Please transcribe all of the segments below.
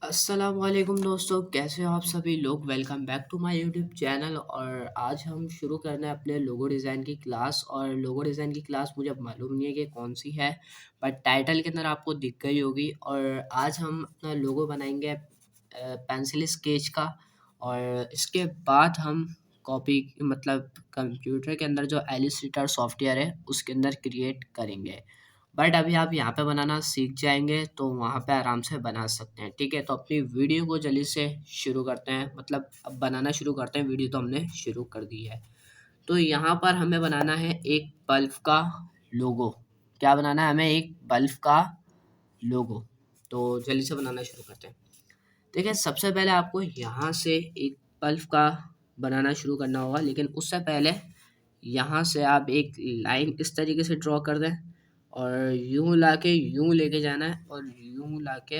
अस्सलामुअलैकुम दोस्तों, कैसे हो आप सभी लोग। Welcome back to my YouTube channel. और आज हम शुरू करने हैं अपने लोगो डिज़ाइन की क्लास। और लोगो डिज़ाइन की क्लास मुझे अब मालूम नहीं है कि कौन सी है, बट टाइटल के अंदर आपको दिख गई होगी। और आज हम अपना लोगो बनाएंगे पेंसिल स्केच का। और इसके बाद हम कॉपी मतलब कंप्यूटर के अंदर जो एलिस्टर सॉफ्टवेयर है उसके अंदर क्रिएट करेंगे। बट अभी आप यहाँ पे बनाना सीख जाएंगे तो वहाँ पे आराम से बना सकते हैं। ठीक है, तो अपनी वीडियो को जल्दी से शुरू करते हैं। मतलब अब बनाना शुरू करते हैं। वीडियो तो हमने शुरू कर दी है। तो यहाँ पर हमें बनाना है एक बल्ब का लोगो। क्या बनाना है हमें? एक बल्ब का लोगो। तो जल्दी से बनाना शुरू करते हैं। देखिए, सबसे पहले आपको यहाँ से एक बल्ब का बनाना शुरू करना होगा, लेकिन उससे पहले यहाँ से आप एक लाइन इस तरीके से ड्रॉ कर दें और यूं लाके यूं लेके जाना है और यूं लाके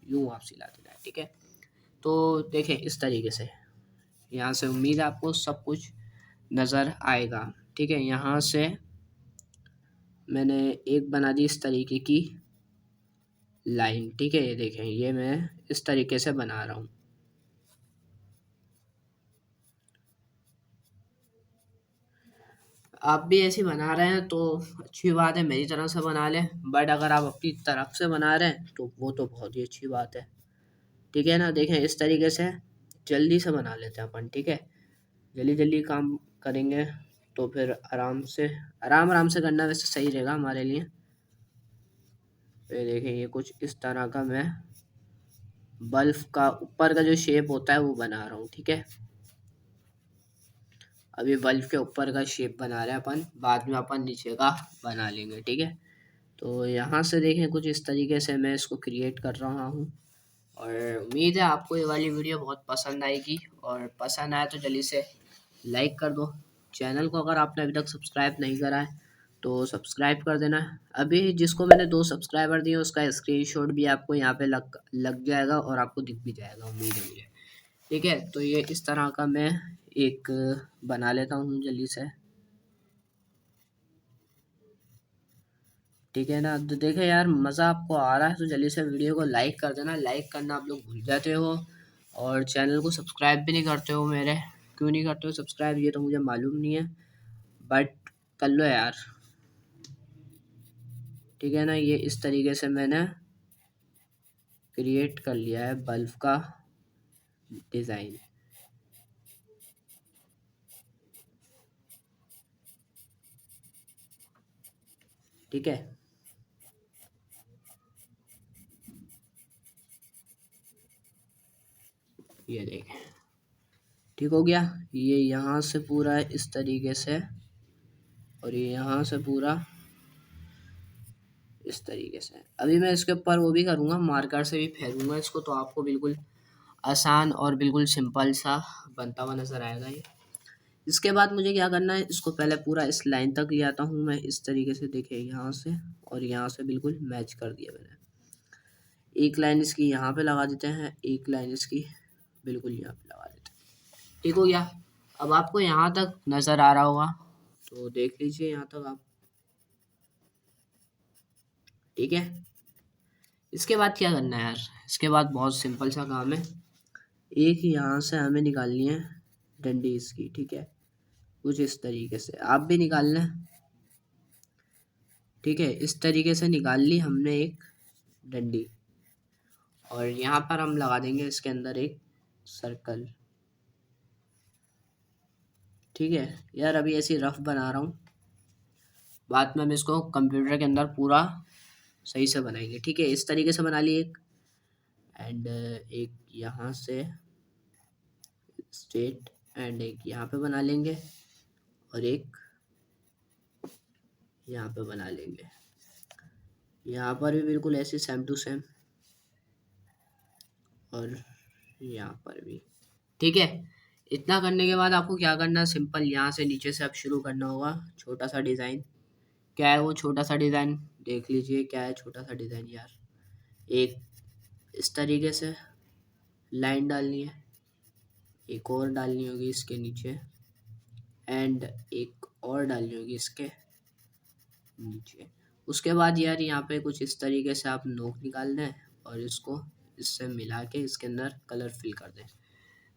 यूं वापसी ला देना है। ठीक है, तो देखें इस तरीके से। यहाँ से उम्मीद है आपको सब कुछ नज़र आएगा। ठीक है, यहाँ से मैंने एक बना दी इस तरीके की लाइन। ठीक है, ये देखें, ये मैं इस तरीके से बना रहा हूँ। आप भी ऐसे बना रहे हैं तो अच्छी बात है, मेरी तरह से बना लें। बट अगर आप अपनी तरफ से बना रहे हैं तो वो तो बहुत ही अच्छी बात है। ठीक है ना, देखें इस तरीके से जल्दी से बना लेते हैं अपन। ठीक है, जल्दी जल्दी काम करेंगे तो फिर आराम आराम से करना वैसे सही रहेगा हमारे लिए। ये देखें, ये कुछ इस तरह का मैं बल्ब का ऊपर का जो शेप होता है वो बना रहा हूँ। ठीक है, अभी बल्ब के ऊपर का शेप बना रहे हैं अपन, बाद में अपन नीचे का बना लेंगे। ठीक है, तो यहाँ से देखें कुछ इस तरीके से मैं इसको क्रिएट कर रहा हूँ। और उम्मीद है आपको ये वाली वीडियो बहुत पसंद आएगी। और पसंद आए तो जल्दी से लाइक कर दो। चैनल को अगर आपने अभी तक सब्सक्राइब नहीं करा है तो सब्सक्राइब कर देना। अभी जिसको मैंने 2 सब्सक्राइबर दिए उसका स्क्रीनशॉट भी आपको यहाँ पे लग लग जाएगा और आपको दिख भी जाएगा, उम्मीद है मुझे। ठीक है, तो ये इस तरह का मैं एक बना लेता हूँ जल्दी से। ठीक है ना, तो देखे यार मज़ा आपको आ रहा है तो जल्दी से वीडियो को लाइक कर देना। लाइक करना आप लोग भूल जाते हो और चैनल को सब्सक्राइब भी नहीं करते हो मेरे। क्यों नहीं करते हो सब्सक्राइब, ये तो मुझे मालूम नहीं है, बट कर लो यार। ठीक है ना, ये इस तरीके से मैंने क्रिएट कर लिया है बल्ब का डिज़ाइन। ठीक है, ये देखें, ठीक हो गया। ये यहाँ से पूरा इस तरीके से और ये यहाँ से पूरा इस तरीके से। अभी मैं इसके ऊपर वो भी करूँगा, मार्कर से भी फेरूँगा इसको, तो आपको बिल्कुल आसान और बिल्कुल सिंपल सा बनता हुआ नज़र आएगा ये। इसके बाद मुझे क्या करना है, इसको पहले पूरा इस लाइन तक ले आता हूँ मैं इस तरीके से। देखिए यहाँ से और यहाँ से बिल्कुल मैच कर दिया मैंने। एक लाइन इसकी यहाँ पे लगा देते हैं, एक लाइन इसकी बिल्कुल यहाँ पे लगा देते हैं। ठीक हो गया। अब आपको यहाँ तक नज़र आ रहा होगा तो देख लीजिए यहाँ तक आप। ठीक है, इसके बाद क्या करना है यार? इसके बाद बहुत सिंपल सा काम है। एक यहाँ से हमें निकालनी है डंडी इसकी। ठीक है, कुछ इस तरीके से आप भी निकाल लें। ठीक है, इस तरीके से निकाल ली हमने एक डंडी। और यहाँ पर हम लगा देंगे इसके अंदर एक सर्कल। ठीक है यार, अभी ऐसी रफ बना रहा हूँ, बाद में हम इसको कंप्यूटर के अंदर पूरा सही से बनाएंगे। ठीक है, इस तरीके से बना ली एक। एंड एक यहाँ से स्ट्रेट एंड एक यहाँ पे बना लेंगे और एक यहाँ पे बना लेंगे। यहाँ पर भी बिल्कुल ऐसे सेम टू सेम और यहाँ पर भी। ठीक है, इतना करने के बाद आपको क्या करना है, सिंपल यहाँ से नीचे से अब शुरू करना होगा छोटा सा डिज़ाइन। क्या है वो छोटा सा डिज़ाइन? देख लीजिए क्या है छोटा सा डिज़ाइन यार। एक इस तरीके से लाइन डालनी है, एक और डालनी होगी इसके नीचे एंड एक और डालनी होगी इसके नीचे। उसके बाद यार यहाँ पे कुछ इस तरीके से आप नोक निकाल दें और इसको इससे मिला के इसके अंदर कलर फिल कर दें।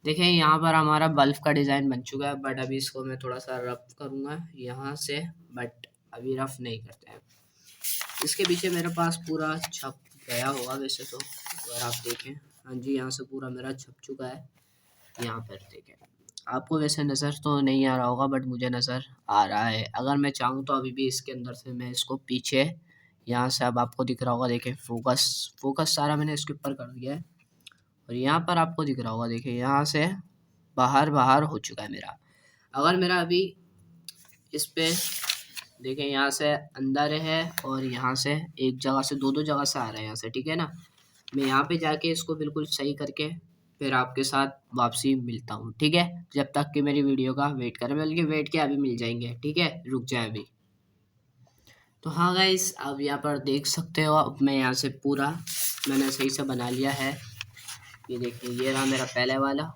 देखिए यहाँ पर हमारा बल्ब का डिज़ाइन बन चुका है, बट अभी इसको मैं थोड़ा सा रफ करूँगा यहाँ से, बट अभी रफ नहीं करते हैं। इसके पीछे मेरे पास पूरा छप गया होगा वैसे तो, अगर आप देखें, हाँ जी यहाँ से पूरा मेरा छप चुका है। यहाँ पर देखें, आपको वैसे नज़र तो नहीं आ रहा होगा बट मुझे नज़र आ रहा है। अगर मैं चाहूँ तो अभी भी इसके अंदर से मैं इसको पीछे यहाँ से, अब आपको दिख रहा होगा, देखें फोकस फोकस सारा मैंने इसके ऊपर कर दिया है। और यहाँ पर आपको दिख रहा होगा, देखिए यहाँ से बाहर बाहर हो चुका है मेरा। अगर मेरा अभी इस पे देखें, यहाँ से अंदर है और यहाँ से एक जगह से दो जगह से आ रहा है यहाँ से, ठीक है ना। मैं यहाँ पे जाके इसको बिल्कुल सही करके फिर आपके साथ वापसी मिलता हूँ, ठीक है। जब तक कि मेरी वीडियो का वेट करें, बल्कि वेट के अभी मिल जाएंगे, ठीक है, रुक जाए अभी। तो हाँ गाइस, आप यहाँ पर देख सकते हो, अब मैं यहाँ से पूरा मैंने सही से बना लिया है। ये देखिए, ये रहा मेरा पहले वाला,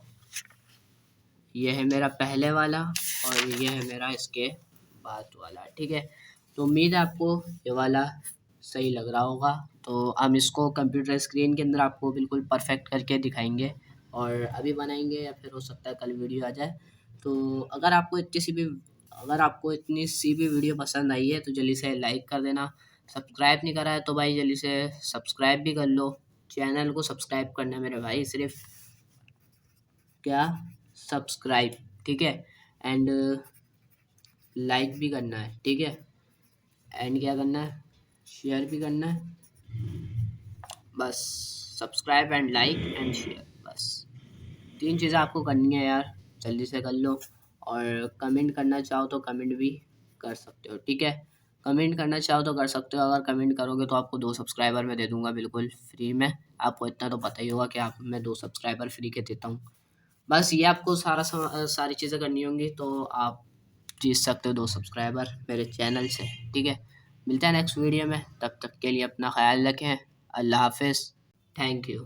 ये है मेरा पहले वाला, और ये है मेरा इसके बाद वाला, ठीक है। तो उम्मीद है आपको ये वाला सही लग रहा होगा। तो हम इसको कंप्यूटर स्क्रीन के अंदर आपको बिल्कुल परफेक्ट करके दिखाएंगे, और अभी बनाएंगे या फिर हो सकता है कल वीडियो आ जाए। तो अगर आपको इतनी सी भी वीडियो पसंद आई है तो जल्दी से लाइक कर देना। सब्सक्राइब नहीं करा है तो भाई जल्दी से सब्सक्राइब भी कर लो। चैनल को सब्सक्राइब करना है मेरे भाई, सिर्फ क्या, सब्सक्राइब, ठीक है। एंड लाइक भी करना है, ठीक है। एंड क्या करना है, शेयर भी करना है। बस subscribe and like and share, बस 3 चीज़ें आपको करनी है यार, जल्दी से कर लो। और कमेंट करना चाहो तो कमेंट भी कर सकते हो, ठीक है। कमेंट करना चाहो तो कर सकते हो, अगर कमेंट करोगे तो आपको 2 सब्सक्राइबर मैं दे दूंगा बिल्कुल फ्री में। आपको इतना तो पता ही होगा कि आप मैं 2 सब्सक्राइबर फ्री के देता हूँ। बस ये आपको सारी चीज़ें करनी होंगी तो आप जीत सकते हो 2 सब्सक्राइबर मेरे चैनल से, ठीक है। मिलते हैं नेक्स्ट वीडियो में, तब तक के लिए अपना ख्याल रखें। अल्लाह हाफिज़, थैंक यू।